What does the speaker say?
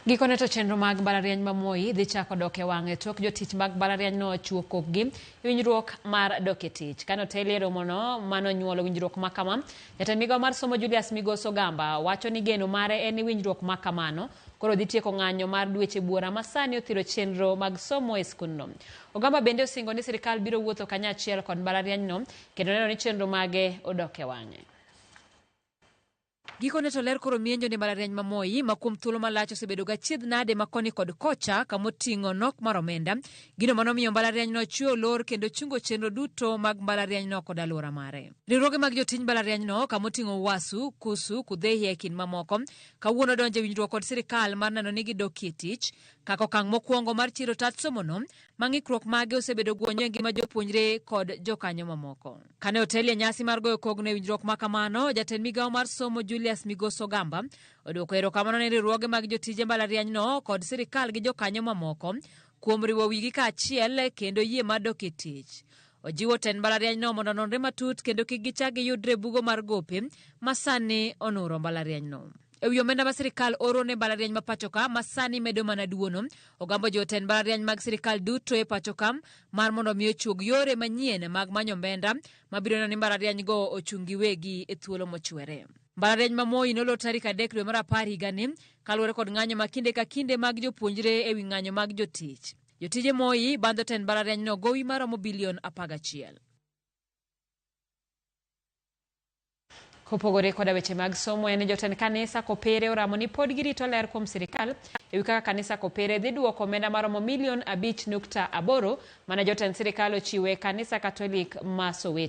Gikone to chenro mag mbalariany ma Moi dhi chako dok e wang'e tok jotich mag mbalariany no chuo kokgi winjruok mar dok e tich. Kano telie romono mano nyuolo winjruok ma kama. Jatend migawo mar somo Julius Migos Ogamba wacho ni geno mare en winjruok ma kamano koro dhi tieko ng'anyo mar dweche buora ma sani othiro chenro mag somo e skundno. Ogamba bende osingo ni sirikal biro wuotho kanyachiel kod mbalariany no kendo neno ni chenro mage odok e wang'e. Gikone to ler koro mienjo ni mbalariany ma Moi ma kuom thuolo malach osebedo gachiedh nade makoni kod kocha kamoting'o nok mar omenda. Gino manomiyo mbalariany no chiwo lor kendo chungo chenro duto mag mbalariany no kod alwora mare. Riwruoge mag jotij mbalariany no kamoting'o UASU, KUSU, KUDHEHIA e kind mamoko kawuono donjo e winjruok kod sirikal mar neno ni gidokie tich kaka okang' mokwongo mar chiro tat somono ma ng'ikruok mage osebedo guonyo e ngima jopuonjre kod jokanyo mamoko. Kane otelie nyasi mar goyo kogno e winjruok ma kamano, jatend migawo mar somo Julius Migos Ogamba odwoko erokamano ne riwruoge mag jotije mbalariany no kod sirikal gi jokanyo mamoko kuom riwo wigi kaachiel kendo yie mar dok e tich. Ojiwo tend mbalariany no mondo ononre matut kendo kik gichak giyudre bugo mar gope ma sani onuro mbalariany no. E wi omenda ma sirikal oro ne mbalariany ma pachoka ma sani medo mana duono, Ogamba jiwo tend mbalariany mag sirikal duto e pachoka mar mondo omi ochuog yore manyien mag manyo omenda mabiro neno ni mbalariany go ochung' giwegi e thuolo mochwere. Mbalariany ma Moi nolor tarik 3 dwe mar 10 higani kaluwore kod ng'anyo ma kinde ka kinde mag jopuonjre e wi ng'anyo mag jotich. Jotije Moi bandho tend mbalariany no gowi maromo bilion 11. Kopogore koda weche mag somo, en jotend kanisa Kopere oramo ni pod girito ler kuom sirikal e wi kaka kanisa Kopere dhi duoko omenda maromo milion 5.8 mana jotend sirikal ochiwe kanisa Katolik ma Soweto.